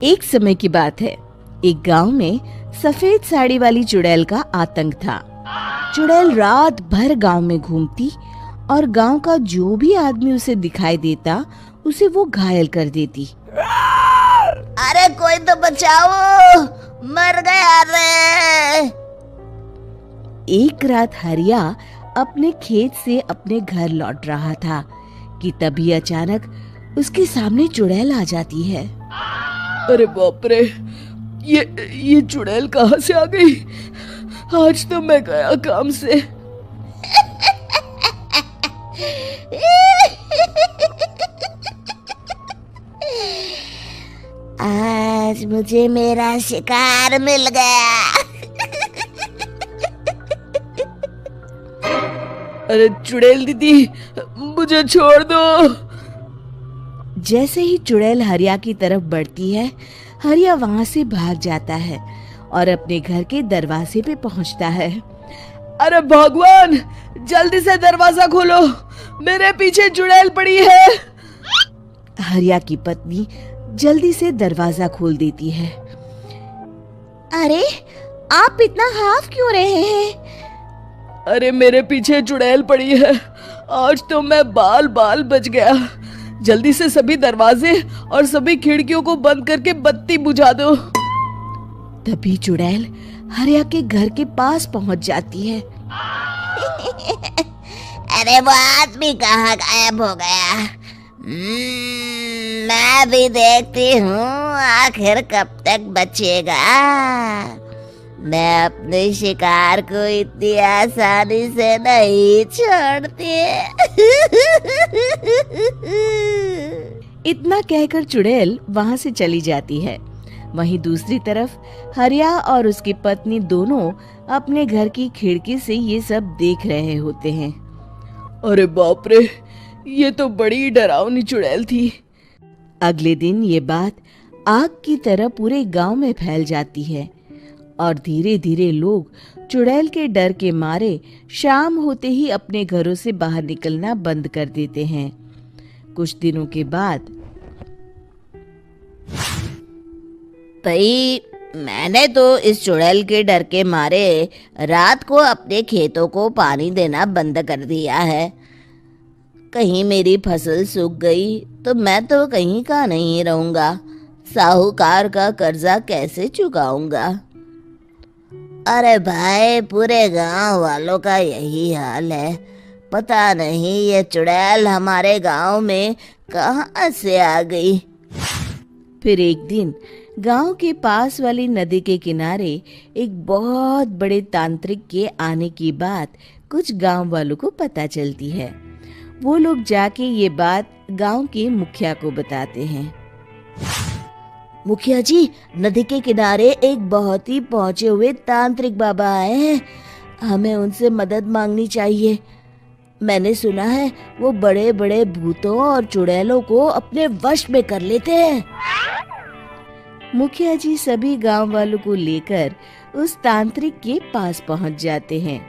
एक समय की बात है। एक गांव में सफेद साड़ी वाली चुड़ैल का आतंक था। चुड़ैल रात भर गांव में घूमती और गांव का जो भी आदमी उसे दिखाई देता उसे वो घायल कर देती। अरे कोई तो बचाओ, मर गया रे। एक रात हरिया अपने खेत से अपने घर लौट रहा था कि तभी अचानक उसके सामने चुड़ैल आ जाती है। अरे बाप रे, ये चुड़ैल कहाँ से आ गई? आज तो मैं गया काम से। आज मुझे मेरा शिकार मिल गया। अरे चुड़ैल दीदी, मुझे छोड़ दो। जैसे ही चुड़ैल हरिया की तरफ बढ़ती है, हरिया वहां से भाग जाता है और अपने घर के दरवाजे पे पहुंचता है। अरे भगवान, जल्दी से दरवाजा खोलो, मेरे पीछे चुड़ैल पड़ी है। हरिया की पत्नी जल्दी से दरवाजा खोल देती है। अरे आप इतना हाफ क्यों रहे हैं? अरे मेरे पीछे चुड़ैल पड़ी है, आज तो मैं बाल बाल बच गया। जल्दी से सभी दरवाजे और सभी खिड़कियों को बंद करके बत्ती बुझा दो। तभी चुड़ैल हरिया के घर के पास पहुंच जाती है। अरे वो आदमी कहाँ गायब हो गया? मैं भी देखती हूँ आखिर कब तक बचेगा। मैं अपने शिकार को इतनी आसानी से नहीं छोड़ती। इतना कहकर चुड़ैल वहां से चली जाती है। वहीं दूसरी तरफ हरिया और उसकी पत्नी दोनों अपने घर की खिड़की से ये सब देख रहे होते हैं। अरे बाप रे, ये तो बड़ी डरावनी चुड़ैल थी। अगले दिन ये बात आग की तरह पूरे गांव में फैल जाती है और धीरे धीरे लोग चुड़ैल के डर के मारे शाम होते ही अपने घरों से बाहर निकलना बंद कर देते हैं। कुछ दिनों के बाद भाई, मैंने तो इस चुड़ैल के डर के मारे रात को अपने खेतों को पानी देना बंद कर दिया है। कहीं मेरी फसल सूख गई तो मैं तो कहीं का नहीं रहूंगा। साहूकार का कर्जा कैसे चुकाऊंगा? अरे भाई, पूरे गांव वालों का यही हाल है। पता नहीं ये चुड़ैल हमारे गांव में कहाँ से आ गई। फिर एक दिन गांव के पास वाली नदी के किनारे एक बहुत बड़े तांत्रिक के आने की बात कुछ गांव वालों को पता चलती है। वो लोग जाके ये बात गांव के मुखिया को बताते हैं। मुखिया जी, नदी के किनारे एक बहुत ही पहुंचे हुए तांत्रिक बाबा आए हैं। हमें उनसे मदद मांगनी चाहिए। मैंने सुना है वो बड़े बड़े भूतों और चुड़ैलों को अपने वश में कर लेते हैं। मुखिया जी सभी गांव वालों को लेकर उस तांत्रिक के पास पहुंच जाते हैं।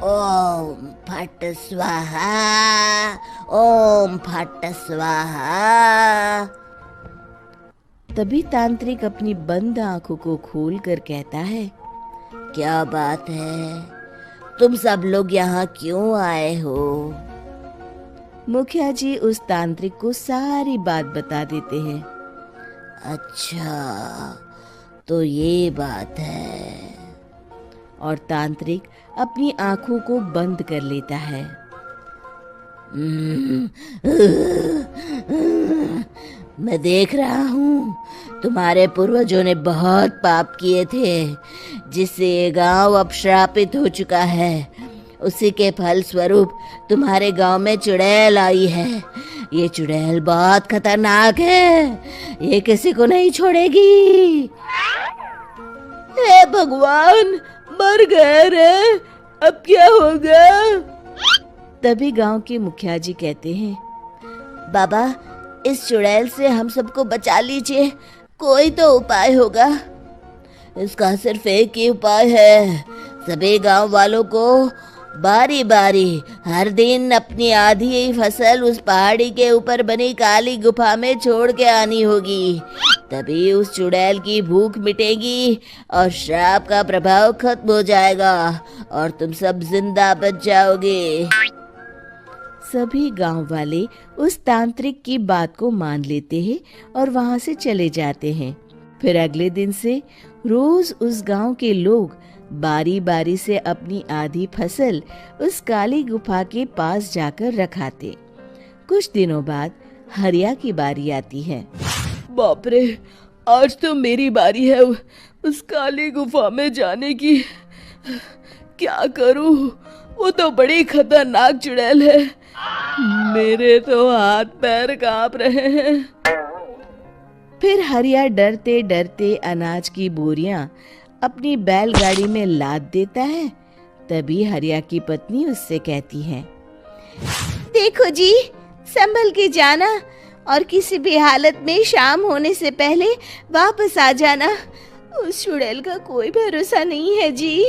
ओम फट स्वाहा, ओम फट स्वाहा। तभी तांत्रिक अपनी बंद आंखों को खोलकर कहता है, क्या बात है? तुम सब लोग यहाँ क्यों आए हो? मुखिया जी उस तांत्रिक को सारी बात बता देते हैं। अच्छा, तो ये बात है। और तांत्रिक अपनी आंखों को बंद कर लेता है। मैं देख रहा हूँ तुम्हारे पूर्वजों ने बहुत पाप किए थे, जिससे ये गांव अब श्रापित हो चुका है। उसी के फल स्वरूप तुम्हारे गांव में चुड़ैल आई है। ये चुड़ैल बहुत खतरनाक है, ये किसी को नहीं छोड़ेगी। हे भगवान, मर गए रे, अब क्या होगा? तभी गांव के मुखिया जी कहते हैं, बाबा, इस चुड़ैल से हम सबको बचा लीजिए। कोई तो उपाय होगा। इसका सिर्फ एक ही उपाय है। सभी गांव वालों को बारी बारी हर दिन अपनी आधी फसल उस पहाड़ी के ऊपर बनी काली गुफा में छोड़ के आनी होगी, तभी उस चुड़ैल की भूख मिटेगी और श्राप का प्रभाव खत्म हो जाएगा और तुम सब जिंदा बच जाओगे। सभी गांव वाले उस तांत्रिक की बात को मान लेते हैं और वहां से चले जाते हैं। फिर अगले दिन से रोज उस गांव के लोग बारी बारी से अपनी आधी फसल उस काली गुफा के पास जाकर रखाते। कुछ दिनों बाद हरिया की बारी आती है। बाप रे, आज तो मेरी बारी है उस काली गुफा में जाने की। क्या करूं, वो तो बड़ी खतरनाक चुड़ैल है। मेरे तो हाथ पैर कांप रहे हैं। फिर हरिया डरते डरते अनाज की बोरियां अपनी बैलगाड़ी में लाद देता है। तभी हरिया की पत्नी उससे कहती है, देखो जी, संभल के जाना और किसी भी हालत में शाम होने से पहले वापस आ जाना। उस चुड़ैल का कोई भरोसा नहीं है जी।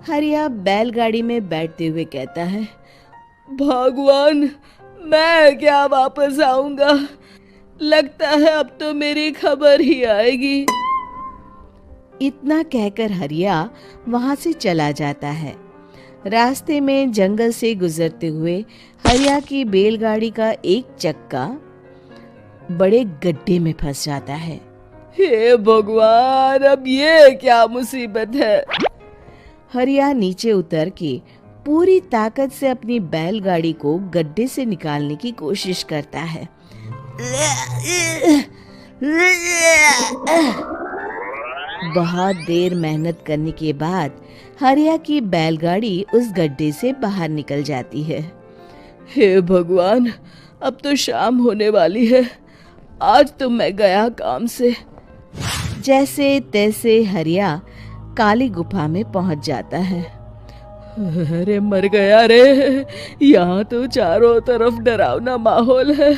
हरिया बैलगाड़ी में बैठते हुए कहता है, भगवान, मैं क्या वापस आऊंगा? लगता है अब तो मेरी खबर ही आएगी। इतना कहकर हरिया वहां से चला जाता है। रास्ते में जंगल से गुजरते हुए हरिया की बैलगाड़ी का एक चक्का बड़े गड्ढे में फंस जाता है। हे भगवान, अब ये क्या मुसीबत है? हरिया नीचे उतर के पूरी ताकत से अपनी बैलगाड़ी को गड्ढे से निकालने की कोशिश करता है। बहुत देर मेहनत करने के बाद हरिया की बैलगाड़ी उस गड्ढे से बाहर निकल जाती है। हे भगवान, अब तो शाम होने वाली है। आज तो मैं गया काम से। जैसे तैसे हरिया काली गुफा में पहुंच जाता है। अरे मर गया रे, यहाँ तो चारों तरफ डरावना माहौल है।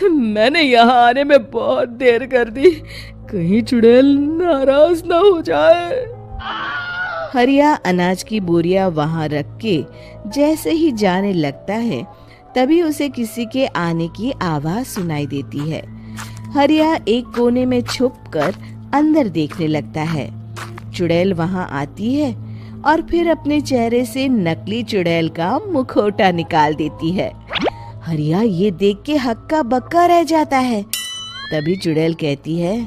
मैंने यहाँ आने में बहुत देर कर दी, कहीं चुड़ैल नाराज ना हो जाए। हरिया अनाज की बोरियां वहां रख के जैसे ही जाने लगता है, तभी उसे किसी के आने की आवाज सुनाई देती है। हरिया एक कोने में छुपकर अंदर देखने लगता है। चुड़ैल वहां आती है और फिर अपने चेहरे से नकली चुड़ैल का मुखौटा निकाल देती है। हरिया ये देख के हक्का बक्का रह जाता है। तभी चुड़ैल कहती है,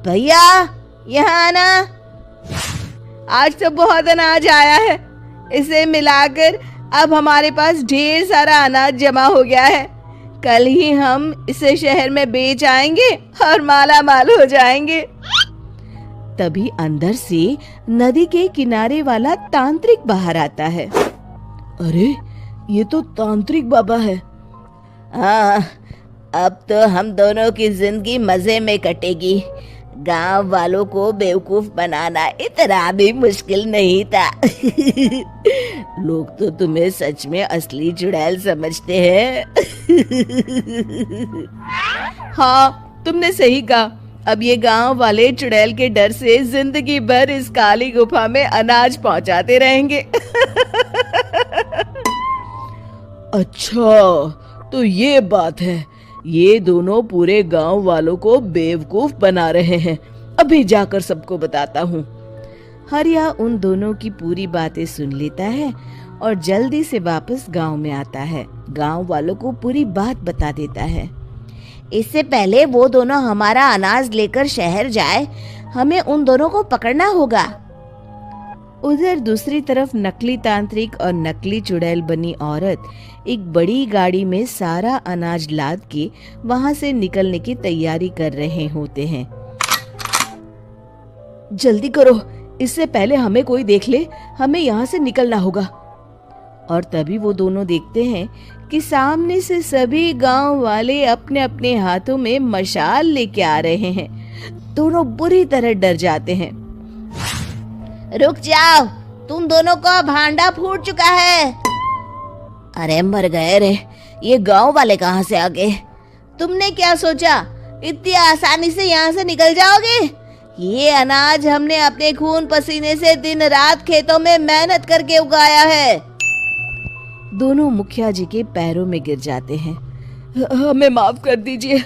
भैया यहाँ आना। आज तो बहुत अनाज आया है, इसे मिलाकर अब हमारे पास ढेर सारा अनाज जमा हो गया है। कल ही हम इसे शहर में बेच आएंगे और माला माल हो जाएंगे। तभी अंदर से नदी के किनारे वाला तांत्रिक बाहर आता है। अरे, ये तो तांत्रिक बाबा है। हाँ, अब तो हम दोनों की जिंदगी मजे में कटेगी। गांव वालों को बेवकूफ बनाना इतना भी मुश्किल नहीं था। लोग तो तुम्हें सच में असली चुड़ैल समझते हैं। हाँ, तुमने सही कहा। अब ये गांव वाले चुड़ैल के डर से जिंदगी भर इस काली गुफा में अनाज पहुंचाते रहेंगे। अच्छा, तो ये बात है। ये दोनों पूरे गांव वालों को बेवकूफ बना रहे हैं। अभी जाकर सबको बताता हूँ। हरिया उन दोनों की पूरी बातें सुन लेता है और जल्दी से वापस गांव में आता है। गांव वालों को पूरी बात बता देता है। इससे पहले वो दोनों हमारा अनाज लेकर शहर जाए, हमें उन दोनों को पकड़ना होगा। उधर दूसरी तरफ नकली तांत्रिक और नकली चुड़ैल बनी औरत एक बड़ी गाड़ी में सारा अनाज लाद के वहां से निकलने की तैयारी कर रहे होते हैं। जल्दी करो, इससे पहले हमें कोई देख ले। हमें यहाँ से निकलना होगा। और तभी वो दोनों देखते हैं कि सामने से सभी गांव वाले अपने अपने हाथों में मशाल लेके आ रहे हैं। दोनों बुरी तरह डर जाते हैं। रुक जाओ, तुम दोनों का भांडा फूट चुका है। अरे मर गए रे, ये गांव वाले कहाँ से आ गए? तुमने क्या सोचा इतनी आसानी से यहाँ से निकल जाओगे? ये अनाज हमने अपने खून पसीने से दिन रात खेतों में मेहनत करके उगाया है। दोनों मुखिया जी के पैरों में गिर जाते हैं। हमें माफ कर दीजिए,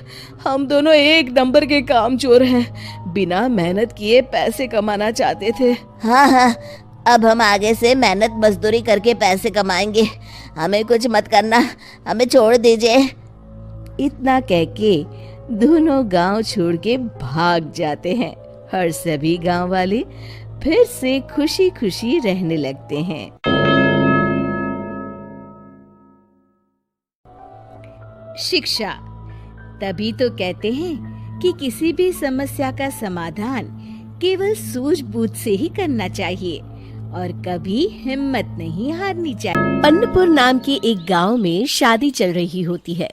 हम दोनों एक नंबर के कामचोर हैं, बिना मेहनत किए पैसे कमाना चाहते थे। हाँ, अब हम आगे से मेहनत मजदूरी करके पैसे कमाएंगे, हमें कुछ मत करना, हमें छोड़ दीजिए। इतना कह के दोनों गांव छोड़ के भाग जाते हैं और सभी गांव वाले फिर से खुशी खुशी रहने लगते हैं। शिक्षा, तभी तो कहते हैं कि किसी भी समस्या का समाधान केवल सूझबूझ से ही करना चाहिए और कभी हिम्मत नहीं हारनी चाहिए। पन्नपुर नाम के एक गांव में शादी चल रही होती है।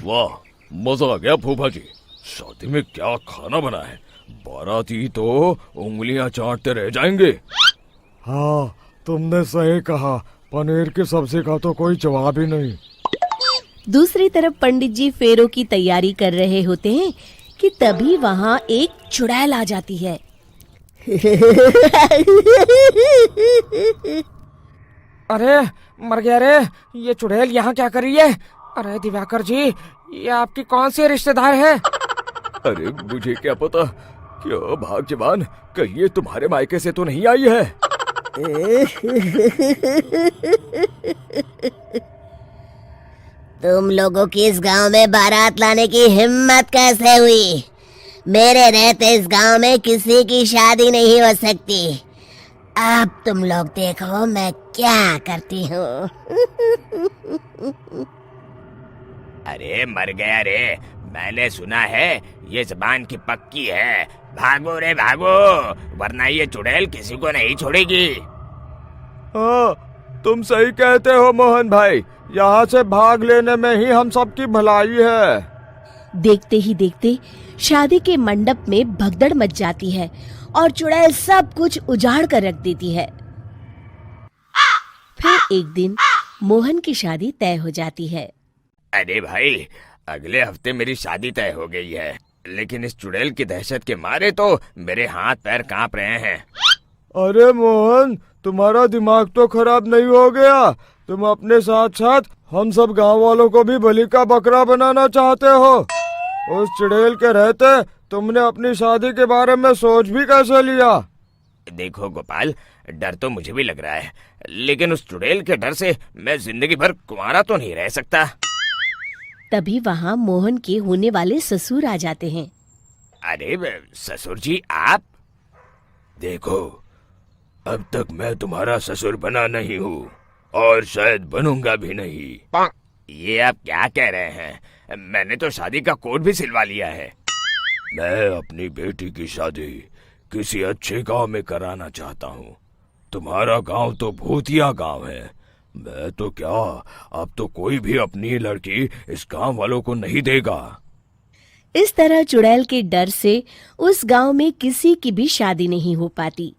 वाह, मजा आ गया फूफा जी। शादी में क्या खाना बना है, बाराती तो उंगलियां चाटते रह जाएंगे। हाँ, तुमने सही कहा, पनीर की सब्जी का तो कोई जवाब ही नहीं। दूसरी तरफ पंडित जी फेरों की तैयारी कर रहे होते हैं कि तभी वहाँ एक चुड़ैल आ जाती है। अरे मर गया रे, ये चुड़ैल यहाँ क्या कर रही है? अरे दिवाकर जी, ये आपकी कौन सी रिश्तेदार है? अरे मुझे क्या पता, क्या भाग्यवान, कहीं ये तुम्हारे मायके से तो नहीं आई है। तुम लोगों की इस गांव में बारात लाने की हिम्मत कैसे हुई? मेरे रहते इस गांव में किसी की शादी नहीं हो सकती। अब तुम लोग देखो मैं क्या करती हूँ। अरे मर गया रे, मैंने सुना है ये जबान की पक्की है। भागो रे भागो, वरना ये चुड़ैल किसी को नहीं छोड़ेगी। हाँ, तुम सही कहते हो मोहन भाई, यहाँ से भाग लेने में ही हम सबकी भलाई है। देखते ही देखते शादी के मंडप में भगदड़ मच जाती है और चुड़ैल सब कुछ उजाड़ कर रख देती है। फिर एक दिन मोहन की शादी तय हो जाती है। अरे भाई, अगले हफ्ते मेरी शादी तय हो गई है, लेकिन इस चुड़ैल की दहशत के मारे तो मेरे हाथ पैर कांप रहे हैं। अरे मोहन, तुम्हारा दिमाग तो खराब नहीं हो गया? तुम अपने साथ साथ हम सब गांव वालों को भी बलि का बकरा बनाना चाहते हो? उस चुड़ैल के रहते तुमने अपनी शादी के बारे में सोच भी कैसे लिया? देखो गोपाल, डर तो मुझे भी लग रहा है, लेकिन उस चुड़ैल के डर से मैं जिंदगी भर कुंवारा तो नहीं रह सकता। तभी वहाँ मोहन के होने वाले ससुर आ जाते हैं। अरे ससुर जी, आप? देखो, अब तक मैं तुम्हारा ससुर बना नहीं हूँ और शायद बनूंगा भी नहीं। ये आप क्या कह रहे हैं? मैंने तो शादी का कोड भी सिलवा लिया है। मैं अपनी बेटी की शादी किसी अच्छे गांव में कराना चाहता हूँ। तुम्हारा गांव तो भूतिया गांव है। मैं तो क्या, अब तो कोई भी अपनी लड़की इस गांव वालों को नहीं देगा। इस तरह चुड़ैल के डर से उस गांव में किसी की भी शादी नहीं हो पाती।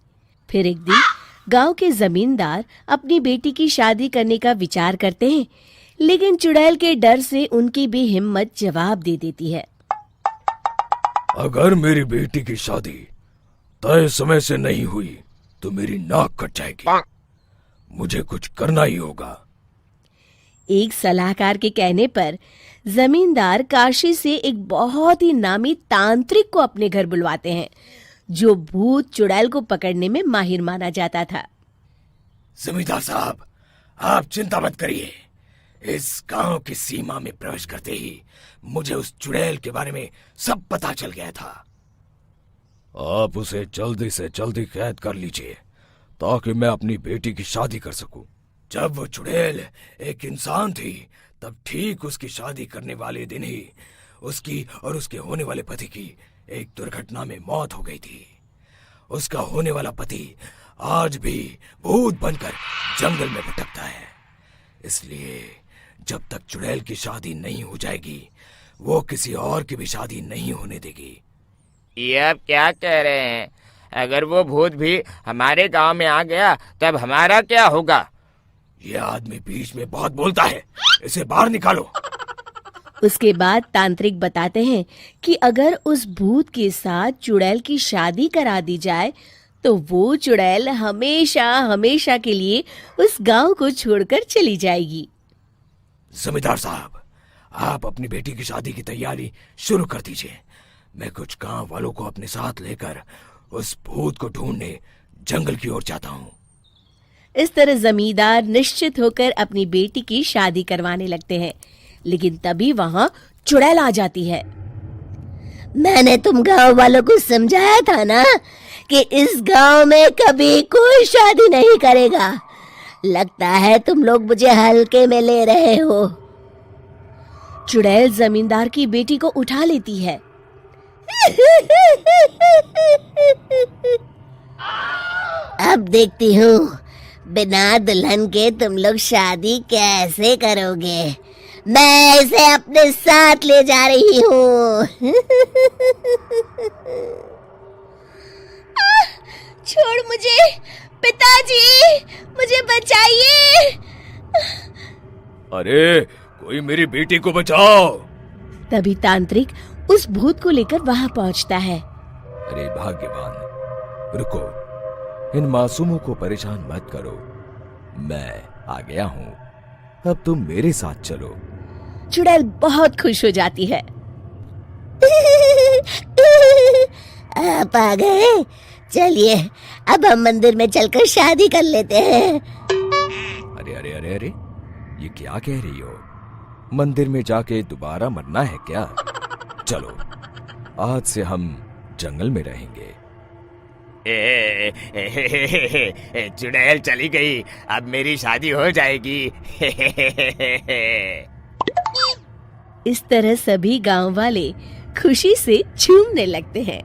फिर एक दिन गांव के जमींदार अपनी बेटी की शादी करने का विचार करते हैं, लेकिन चुड़ैल के डर से उनकी भी हिम्मत जवाब दे देती है। अगर मेरी बेटी की शादी तय समय से नहीं हुई तो मेरी नाक कट जाएगी। मुझे कुछ करना ही होगा। एक सलाहकार के कहने पर जमींदार काशी से एक बहुत ही नामी तांत्रिक को अपने घर बुलवाते हैं, जो भूत चुड़ैल को पकड़ने में माहिर माना जाता था। जमींदार साहब, आप चिंता मत करिए। इस गांव की सीमा में प्रवेश करते ही मुझे उस चुड़ैल के बारे में सब पता चल गया था। आप उसे जल्दी से जल्दी कैद कर लीजिए ताकि मैं अपनी बेटी की शादी कर सकूं। जब वो चुड़ैल एक इंसान थी, तब ठीक उसकी शादी करने वाले दिन ही उसकी और उसके होने वाले पति की एक दुर्घटना में मौत हो गई थी। उसका होने वाला पति आज भी भूत बनकर जंगल में भटकता है। इसलिए जब तक चुड़ैल की शादी नहीं हो जाएगी, वो किसी और की भी शादी नहीं होने देगी। ये आप क्या कह रहे हैं? अगर वो भूत भी हमारे गांव में आ गया तब हमारा क्या होगा? ये आदमी बीच में बहुत बोलता है, इसे बाहर निकालो। उसके बाद तांत्रिक बताते हैं कि अगर उस भूत के साथ चुड़ैल की शादी करा दी जाए तो वो चुड़ैल हमेशा हमेशा के लिए उस गांव को छोड़कर चली जाएगी। जमींदार साहब, आप अपनी बेटी की शादी की तैयारी शुरू कर दीजिए। मैं कुछ गांव वालों को अपने साथ लेकर उस भूत को ढूंढने जंगल की ओर जाता हूँ। इस तरह जमींदार निश्चित होकर अपनी बेटी की शादी करवाने लगते हैं, लेकिन तभी वहां चुड़ैल आ जाती है। मैंने तुम गांव वालों को समझाया था ना कि इस गांव में कभी कोई शादी नहीं करेगा। लगता है तुम लोग मुझे हल्के में ले रहे हो। चुड़ैल जमींदार की बेटी को उठा लेती है। अब देखती हूँ बिना दुल्हन के तुम लोग शादी कैसे करोगे। मैं इसे अपने साथ ले जा रही हूँ। छोड़ मुझे, पिताजी, मुझे बचाइए। अरे कोई मेरी बेटी को बचाओ। तभी तांत्रिक उस भूत को लेकर वहां पहुंचता है। अरे भाग्यवान, रुको, इन मासूमों को परेशान मत करो, मैं आ गया हूँ, अब तुम मेरे साथ चलो। चुड़ैल बहुत खुश हो जाती है। आप आ गए, चलिए अब हम मंदिर में चलकर शादी कर लेते हैं। अरे अरे अरे अरे, ये क्या कह रही हो? मंदिर में जाके दोबारा मरना है क्या? चलो, आज से हम जंगल में रहेंगे। चुड़ैल चली गई, अब मेरी शादी हो जाएगी। इस तरह सभी गांव वाले खुशी से झूमने लगते हैं।